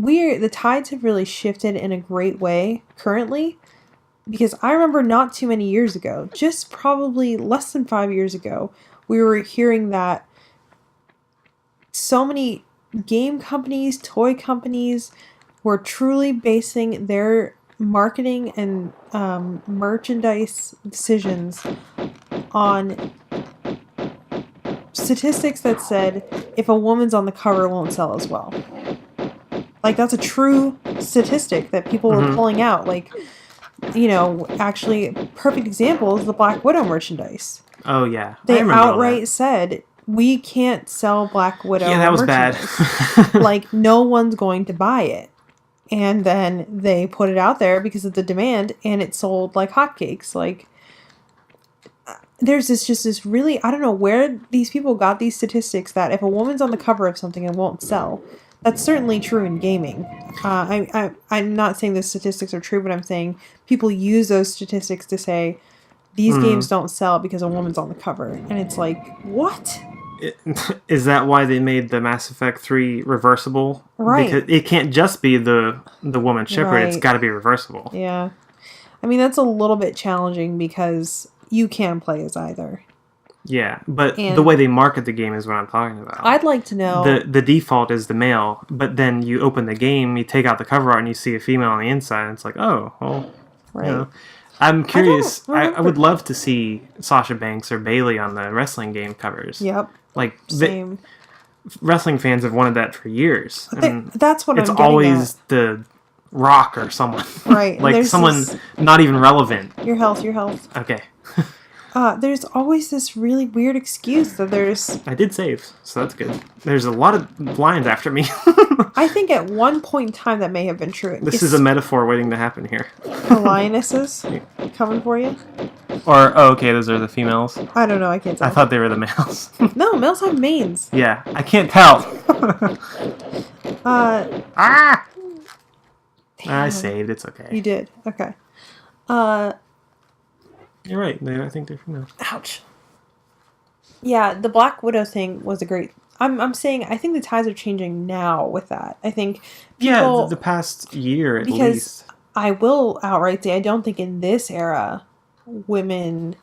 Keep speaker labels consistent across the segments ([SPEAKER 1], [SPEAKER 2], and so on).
[SPEAKER 1] the tides have really shifted in a great way currently, because I remember not too many years ago, just probably less than 5 years ago, we were hearing that so many game companies, toy companies were truly basing their marketing and merchandise decisions on statistics that said if a woman's on the cover, it won't sell as well. Like, that's a true statistic that people were pulling out. Like, actually, perfect example is the Black Widow merchandise.
[SPEAKER 2] Oh, yeah.
[SPEAKER 1] They outright said, we can't sell Black Widow merchandise. Yeah, that was bad. Like, no one's going to buy it. And then they put it out there because of the demand, and it sold like hotcakes. Like, there's this really, I don't know where these people got these statistics that if a woman's on the cover of something, it won't sell. That's certainly true in gaming. I'm not saying the statistics are true, but I'm saying people use those statistics to say these games don't sell because a woman's on the cover. And it's like, what?
[SPEAKER 2] Is that why they made the Mass Effect 3 reversible?
[SPEAKER 1] Right.
[SPEAKER 2] Because it can't just be the woman Shepard. Right. It's got to be reversible.
[SPEAKER 1] Yeah. I mean, that's a little bit challenging because you can play as either.
[SPEAKER 2] Yeah, but the way they market the game is what I'm talking about.
[SPEAKER 1] I'd like to know...
[SPEAKER 2] The default is the male, but then you open the game, you take out the cover art, and you see a female on the inside, and it's like, oh, well,
[SPEAKER 1] right.
[SPEAKER 2] You know. I'm curious. I would love to see Sasha Banks or Bayley on the wrestling game covers.
[SPEAKER 1] Yep.
[SPEAKER 2] Like, same. Wrestling fans have wanted that for years. And
[SPEAKER 1] that's what I'm getting
[SPEAKER 2] at. It's always the Rock or someone.
[SPEAKER 1] Right.
[SPEAKER 2] Like someone not even relevant.
[SPEAKER 1] Your health.
[SPEAKER 2] Okay.
[SPEAKER 1] There's always this really weird excuse that there's...
[SPEAKER 2] I did save, so that's good. There's a lot of lions after me.
[SPEAKER 1] I think at one point in time that may have been true.
[SPEAKER 2] This is a metaphor waiting to happen here.
[SPEAKER 1] The lionesses coming for you?
[SPEAKER 2] Or, okay, those are the females.
[SPEAKER 1] I don't know, I can't tell.
[SPEAKER 2] I thought they were the males.
[SPEAKER 1] No, males have manes.
[SPEAKER 2] Yeah, I can't tell. I saved, it's okay.
[SPEAKER 1] You did, okay.
[SPEAKER 2] You're right. I think they're females.
[SPEAKER 1] Ouch. Yeah, the Black Widow thing was a great... I'm saying I think the tides are changing now with that. I think people...
[SPEAKER 2] Yeah, the past year at least.
[SPEAKER 1] Because I will outright say I don't think in this era women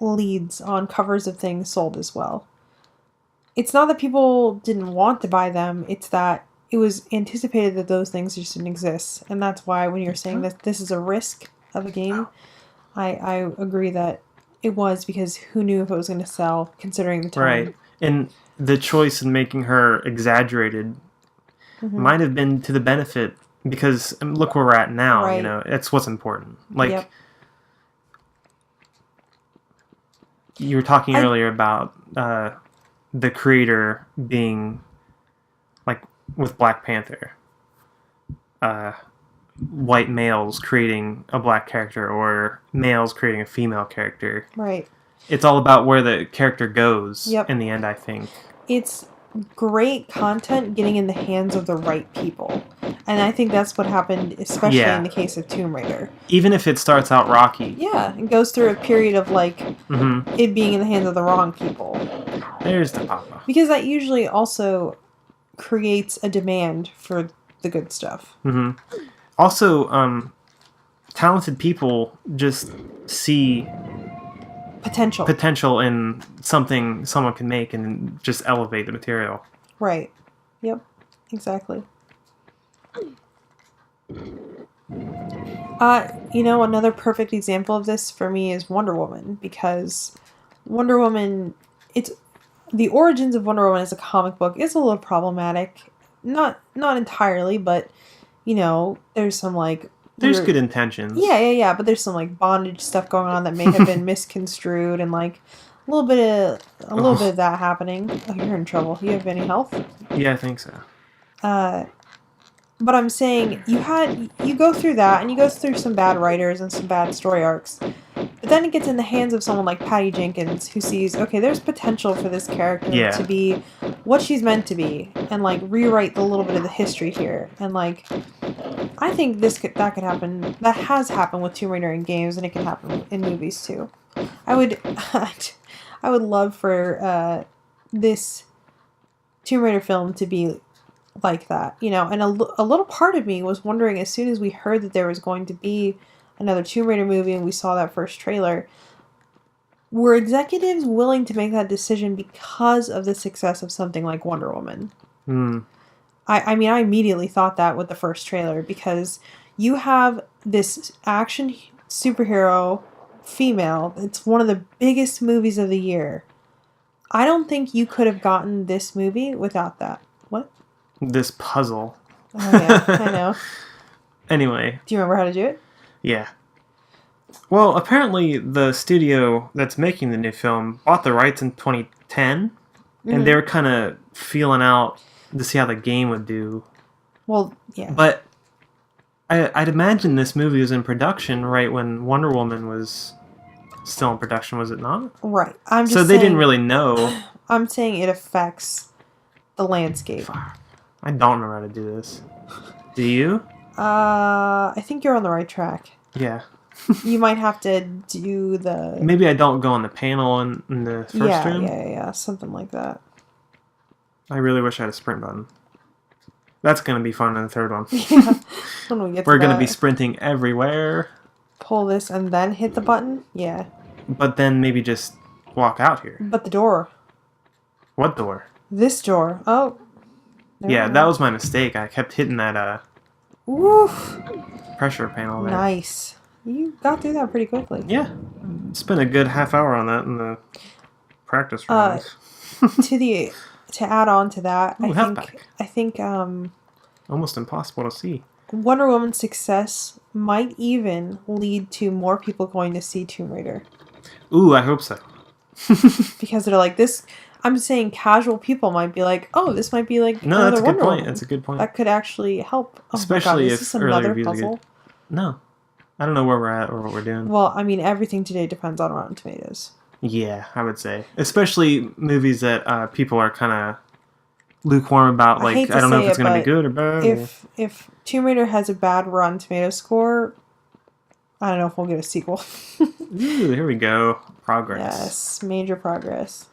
[SPEAKER 1] leads on covers of things sold as well. It's not that people didn't want to buy them. It's that it was anticipated that those things just didn't exist. And that's why when you're saying that this is a risk of a game, I agree that it was, because who knew if it was going to sell considering the time.
[SPEAKER 2] Right. And the choice in making her exaggerated might have been to the benefit, because look where we're at now. Right. You know, it's what's important. Like, you were talking earlier about the creator being like with Black Panther, white males creating a black character or males creating a female character.
[SPEAKER 1] Right.
[SPEAKER 2] It's all about where the character goes in the end, I think.
[SPEAKER 1] It's great content getting in the hands of the right people. And I think that's what happened, especially in the case of Tomb Raider.
[SPEAKER 2] Even if it starts out rocky.
[SPEAKER 1] Yeah, it goes through a period of, like, it being in the hands of the wrong people.
[SPEAKER 2] There's the papa.
[SPEAKER 1] Because that usually also creates a demand for the good stuff.
[SPEAKER 2] Also, talented people just see potential in something someone can make and just elevate the material.
[SPEAKER 1] Right. Yep. Exactly. Another perfect example of this for me is Wonder Woman, because Wonder Woman, the origins of Wonder Woman as a comic book is a little problematic. Not entirely, but there's some like
[SPEAKER 2] there's good intentions.
[SPEAKER 1] Yeah, but there's some like bondage stuff going on that may have been misconstrued, and like a little bit of that happening. Oh, you're in trouble. You have any health?
[SPEAKER 2] Yeah, I think so.
[SPEAKER 1] But I'm saying you go through that, and you go through some bad writers and some bad story arcs. But then it gets in the hands of someone like Patty Jenkins, who sees, okay, there's potential for this character to be what she's meant to be, and like rewrite a little bit of the history here. And like, I think that could happen. That has happened with Tomb Raider in games, and it can happen in movies too. I would love for this Tomb Raider film to be like that, you know. And a little part of me was wondering, as soon as we heard that there was going to be another Tomb Raider movie and we saw that first trailer, were executives willing to make that decision because of the success of something like Wonder Woman? I mean, I immediately thought that with the first trailer, because you have this action superhero female. It's one of the biggest movies of the year. I don't think you could have gotten this movie without that. What?
[SPEAKER 2] This puzzle.
[SPEAKER 1] Oh, yeah, I know.
[SPEAKER 2] Anyway.
[SPEAKER 1] Do you remember how to do it?
[SPEAKER 2] Yeah. Well, apparently the studio that's making the new film bought the rights in 2010, and they were kind of feeling out to see how the game would do. Well, yeah. But I'd imagine this movie was in production right when Wonder Woman was still in production, was it not?
[SPEAKER 1] Right. I'm just
[SPEAKER 2] so they didn't really know.
[SPEAKER 1] I'm saying it affects the landscape.
[SPEAKER 2] I don't know how to do this. Do you?
[SPEAKER 1] I think you're on the right track.
[SPEAKER 2] Yeah.
[SPEAKER 1] You might have to do the...
[SPEAKER 2] Maybe I don't go on the panel in the first room?
[SPEAKER 1] Yeah, something like that.
[SPEAKER 2] I really wish I had a sprint button. That's going to be fun in the third one.
[SPEAKER 1] Yeah, when we get
[SPEAKER 2] We're going to be sprinting everywhere.
[SPEAKER 1] Pull this and then hit the button? Yeah.
[SPEAKER 2] But then maybe just walk out here.
[SPEAKER 1] But the door.
[SPEAKER 2] What door?
[SPEAKER 1] This door. Oh.
[SPEAKER 2] Yeah, that was my mistake. I kept hitting that
[SPEAKER 1] Oof.
[SPEAKER 2] Pressure panel there.
[SPEAKER 1] Nice. You got through that pretty quickly.
[SPEAKER 2] Yeah. Spent a good half hour on that in the practice rounds.
[SPEAKER 1] To add on to that,
[SPEAKER 2] Ooh,
[SPEAKER 1] I think
[SPEAKER 2] almost impossible to see.
[SPEAKER 1] Wonder Woman's success might even lead to more people going to see Tomb Raider.
[SPEAKER 2] Ooh, I hope so.
[SPEAKER 1] Because they're like, this... I'm saying casual people might be like, oh, this might be like
[SPEAKER 2] no, that's a good point. That's a good point.
[SPEAKER 1] That could actually help. Oh,
[SPEAKER 2] especially
[SPEAKER 1] if
[SPEAKER 2] this is early reviews are good. No. I don't know where we're at or what we're doing.
[SPEAKER 1] Well, I mean, everything today depends on Rotten Tomatoes.
[SPEAKER 2] Yeah, I would say. Especially movies that people are kind of lukewarm about. Like, I don't know if it's going to be good or bad.
[SPEAKER 1] If Tomb Raider has a bad Rotten Tomatoes score, I don't know if we'll get a sequel.
[SPEAKER 2] Ooh, here we go. Progress.
[SPEAKER 1] Yes, major progress.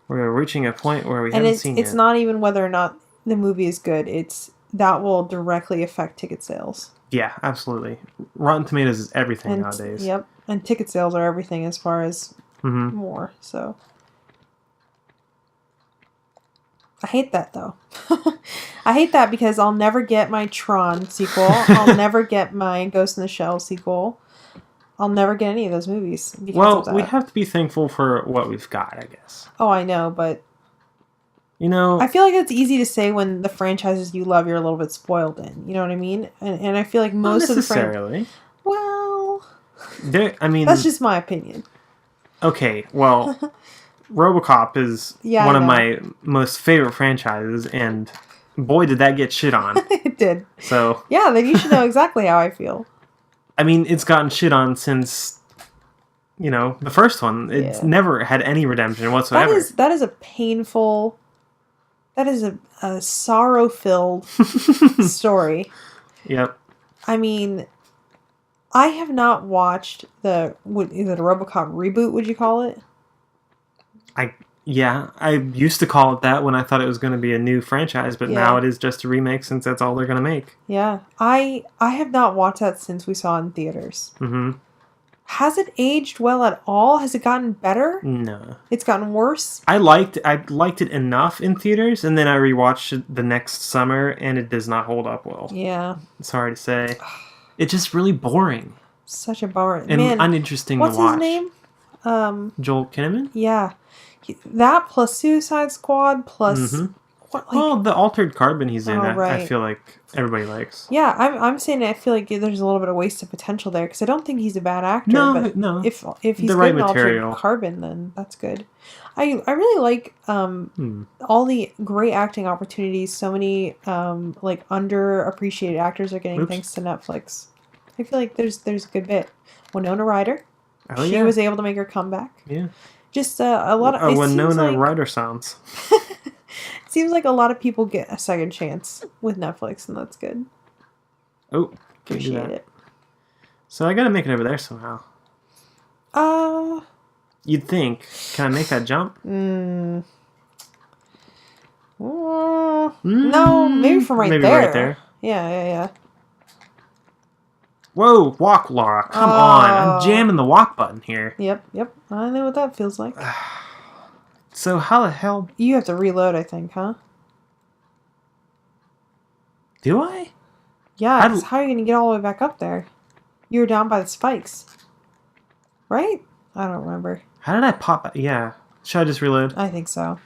[SPEAKER 2] We're reaching a point where we haven't seen it.
[SPEAKER 1] It's not even whether or not the movie is good. It's that will directly affect ticket sales.
[SPEAKER 2] Yeah, absolutely. Rotten Tomatoes is everything nowadays.
[SPEAKER 1] Yep, and ticket sales are everything as far as more. So I hate that though. I hate that because I'll never get my Tron sequel. I'll never get my Ghost in the Shell sequel. I'll never get any of those movies.
[SPEAKER 2] Well, we have to be thankful for what we've got, I guess.
[SPEAKER 1] Oh, I know, but
[SPEAKER 2] you know,
[SPEAKER 1] I feel like it's easy to say when the franchises you love you're a little bit spoiled in. You know what I mean? And I feel like most of the
[SPEAKER 2] franchises.
[SPEAKER 1] Well,
[SPEAKER 2] I mean,
[SPEAKER 1] that's just my opinion.
[SPEAKER 2] Okay, well, RoboCop is one of my most favorite franchises, and boy, did that get shit on.
[SPEAKER 1] It did.
[SPEAKER 2] So
[SPEAKER 1] yeah, then you should know exactly how I feel.
[SPEAKER 2] I mean, it's gotten shit on since, you know, the first one. It's never had any redemption whatsoever.
[SPEAKER 1] That is a painful... That is a sorrow-filled story.
[SPEAKER 2] Yep.
[SPEAKER 1] I mean, I have not watched is it a RoboCop reboot, would you call it?
[SPEAKER 2] I used to call it that when I thought it was going to be a new franchise, but now it is just a remake since that's all they're going to make.
[SPEAKER 1] Yeah. I have not watched that since we saw it in theaters. Mm-hmm. Has it aged well at all? Has it gotten better?
[SPEAKER 2] No. It's
[SPEAKER 1] gotten worse?
[SPEAKER 2] I liked it enough in theaters, and then I rewatched it the next summer, and it does not hold up well.
[SPEAKER 1] Yeah.
[SPEAKER 2] It's hard to say. It's just really boring.
[SPEAKER 1] Such a bummer.
[SPEAKER 2] And uninteresting to watch.
[SPEAKER 1] What's his name?
[SPEAKER 2] Joel Kinnaman?
[SPEAKER 1] Yeah. That plus Suicide Squad plus...
[SPEAKER 2] Mm-hmm. The Altered Carbon he's in, I feel like everybody likes.
[SPEAKER 1] Yeah, I'm saying I feel like there's a little bit of wasted potential there, because I don't think he's a bad actor.
[SPEAKER 2] No.
[SPEAKER 1] If he's the right material. Altered Carbon, then that's good. I really like all the great acting opportunities so many like underappreciated actors are getting thanks to Netflix. I feel like there's a good bit. Winona Ryder, she was able to make her comeback.
[SPEAKER 2] Yeah.
[SPEAKER 1] Just a lot of...
[SPEAKER 2] Winona Ryder sounds.
[SPEAKER 1] It seems like a lot of people get a second chance with Netflix, and that's good.
[SPEAKER 2] Oh, appreciate it. So I gotta make it over there somehow. You'd think. Can I make that jump?
[SPEAKER 1] No, maybe from right there. Right there. Yeah.
[SPEAKER 2] Whoa, walk, Laura. Come on. I'm jamming the walk button here.
[SPEAKER 1] Yep. I know what that feels like.
[SPEAKER 2] So how the hell...
[SPEAKER 1] You have to reload, I think, huh?
[SPEAKER 2] Do I?
[SPEAKER 1] Yeah, because how are you going to get all the way back up there? You were down by the spikes. Right? I don't remember.
[SPEAKER 2] How did I pop... Yeah. Should I just reload?
[SPEAKER 1] I think so.